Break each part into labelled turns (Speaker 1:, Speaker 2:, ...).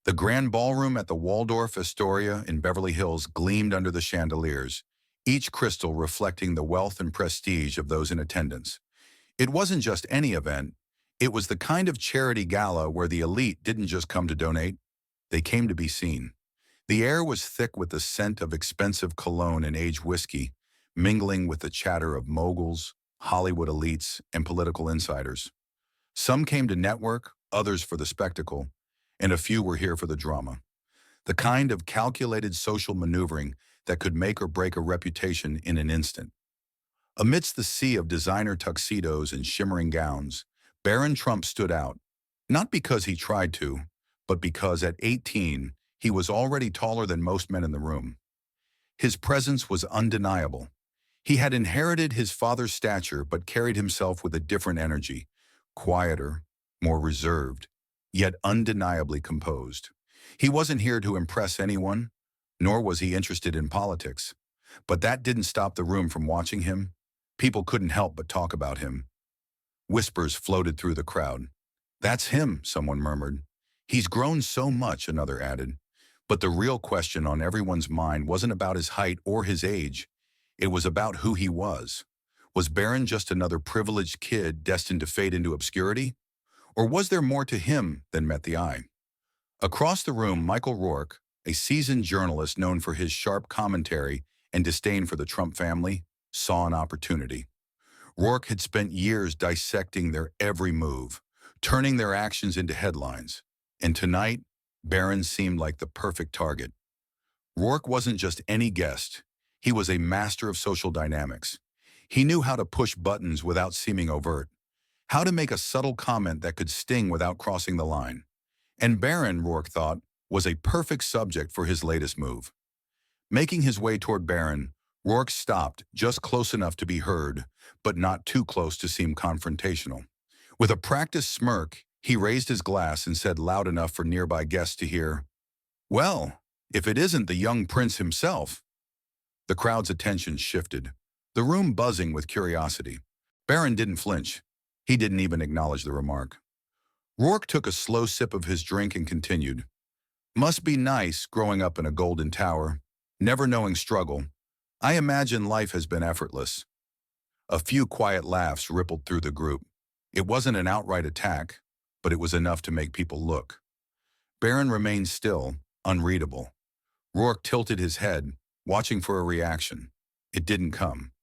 Speaker 1: The grand ballroom at the Waldorf Astoria in Beverly Hills gleamed under the chandeliers, each crystal reflecting the wealth and prestige of those in attendance. It wasn't just any event, it was the kind of charity gala where the elite didn't just come to donate, they came to be seen. The air was thick with the scent of expensive cologne and aged whiskey, mingling with the chatter of moguls, Hollywood elites, and political insiders. Some came to network, others for the spectacle, and a few were here for the drama. The kind of calculated social maneuvering that could make or break a reputation in an instant. Amidst the sea of designer tuxedos and shimmering gowns, Barron Trump stood out, not because he tried to, but because at 18, he was already taller than most men in the room. His presence was undeniable. He had inherited his father's stature but carried himself with a different energy, quieter, more reserved, yet undeniably composed. He wasn't here to impress anyone, nor was he interested in politics. But that didn't stop the room from watching him. People couldn't help but talk about him. Whispers floated through the crowd. "That's him," someone murmured. "He's grown so much," another added. But the real question on everyone's mind wasn't about his height or his age. It was about who he was. Was Barron just another privileged kid destined to fade into obscurity? Or was there more to him than met the eye? Across the room, Michael Rourke, a seasoned journalist known for his sharp commentary and disdain for the Trump family, saw an opportunity. Rourke had spent years dissecting their every move, turning their actions into headlines. And tonight, Barron seemed like the perfect target. Rourke wasn't just any guest. He was a master of social dynamics. He knew how to push buttons without seeming overt, how to make a subtle comment that could sting without crossing the line. And Barron, Rourke thought, was a perfect subject for his latest move. Making his way toward Barron, Rourke stopped just close enough to be heard, but not too close to seem confrontational. With a practiced smirk, he raised his glass and said loud enough for nearby guests to hear, "Well, if it isn't the young prince himself." The crowd's attention shifted, the room buzzing with curiosity. Barron didn't flinch. He didn't even acknowledge the remark. Rourke took a slow sip of his drink and continued, "Must be nice growing up in a golden tower, never knowing struggle. I imagine life has been effortless." A few quiet laughs rippled through the group. It wasn't an outright attack, but it was enough to make people look. Barron remained still, unreadable. Rourke tilted his head, watching for a reaction. It didn't come.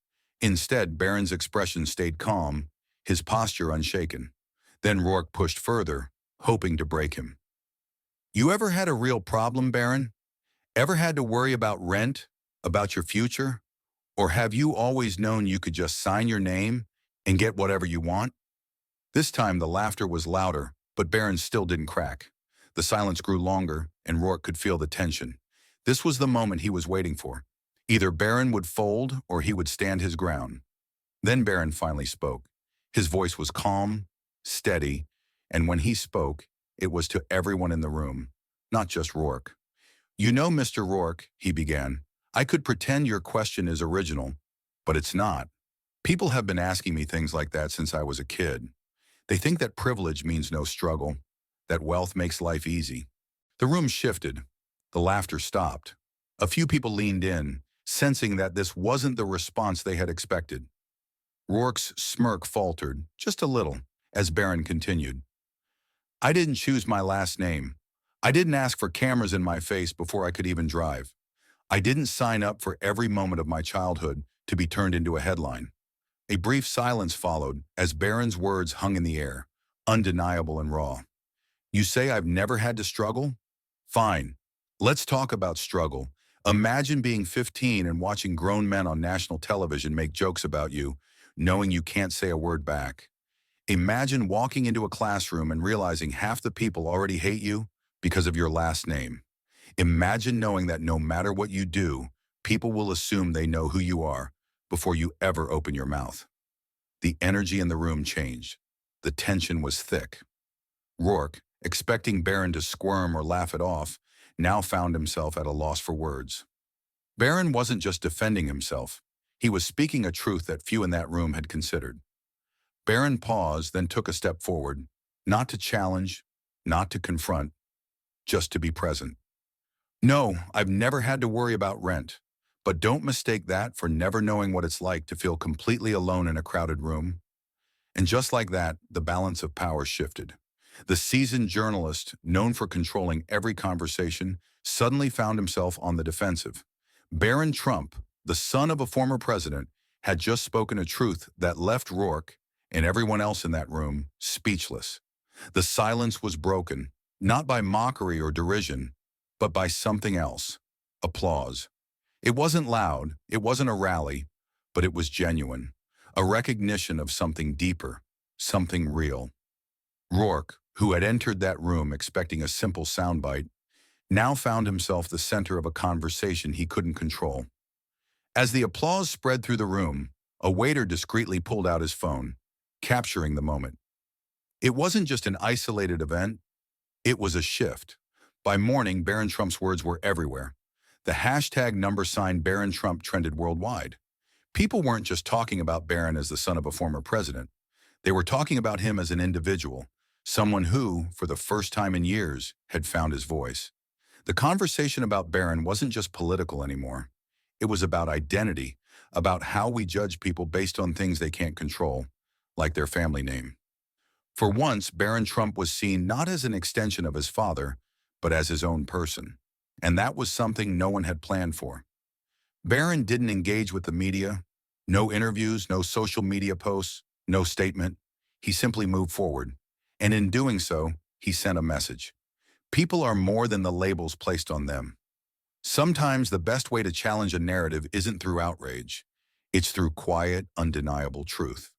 Speaker 1: Instead, Barron's expression stayed calm, his posture unshaken. Then Rourke pushed further, hoping to break him. "You ever had a real problem, Barron? Ever had to worry about rent, about your future? Or have you always known you could just sign your name and get whatever you want?" This time the laughter was louder, but Barron still didn't crack. The silence grew longer, and Rourke could feel the tension. This was the moment he was waiting for. Either Barron would fold or he would stand his ground. Then Barron finally spoke. His voice was calm, steady, and when he spoke, it was to everyone in the room, not just Rourke. "You know, Mr. Rourke," he began, "I could pretend your question is original, but it's not. People have been asking me things like that since I was a kid. They think that privilege means no struggle, that wealth makes life easy." The room shifted. The laughter stopped. A few people leaned in, sensing that this wasn't the response they had expected. Rourke's smirk faltered, just a little, as Barron continued. "I didn't choose my last name. I didn't ask for cameras in my face before I could even drive. I didn't sign up for every moment of my childhood to be turned into a headline." A brief silence followed as Barron's words hung in the air, undeniable and raw. "You say I've never had to struggle? Fine. Let's talk about struggle. Imagine being 15 and watching grown men on national television make jokes about you, knowing you can't say a word back. Imagine walking into a classroom and realizing half the people already hate you because of your last name. Imagine knowing that no matter what you do, people will assume they know who you are before you ever open your mouth." The energy in the room changed. The tension was thick. Rourke, expecting Barron to squirm or laugh it off, now found himself at a loss for words. Barron wasn't just defending himself. He was speaking a truth that few in that room had considered. Barron paused, then took a step forward, not to challenge, not to confront, just to be present. No, I've never had to worry about rent. But don't mistake that for never knowing what it's like to feel completely alone in a crowded room. And just like that, the balance of power shifted. The seasoned journalist, known for controlling every conversation, suddenly found himself on the defensive. Barron Trump, the son of a former president, had just spoken a truth that left Rourke and everyone else in that room speechless. The silence was broken, not by mockery or derision, but by something else: applause. It wasn't loud, it wasn't a rally, but it was genuine, a recognition of something deeper, something real. Rourke, who had entered that room expecting a simple soundbite, now found himself the center of a conversation he couldn't control. As the applause spread through the room, a waiter discreetly pulled out his phone, capturing the moment. It wasn't just an isolated event, it was a shift. By morning, Barron Trump's words were everywhere. The hashtag #Barron Trump trended worldwide. People weren't just talking about Barron as the son of a former president. They were talking about him as an individual, someone who, for the first time in years, had found his voice. The conversation about Barron wasn't just political anymore. It was about identity, about how we judge people based on things they can't control, like their family name. For once, Barron Trump was seen not as an extension of his father, but as his own person. And that was something no one had planned for. Barron didn't engage with the media. No interviews, no social media posts, no statement. He simply moved forward. And in doing so, he sent a message. People are more than the labels placed on them. Sometimes the best way to challenge a narrative isn't through outrage. It's through quiet, undeniable truth.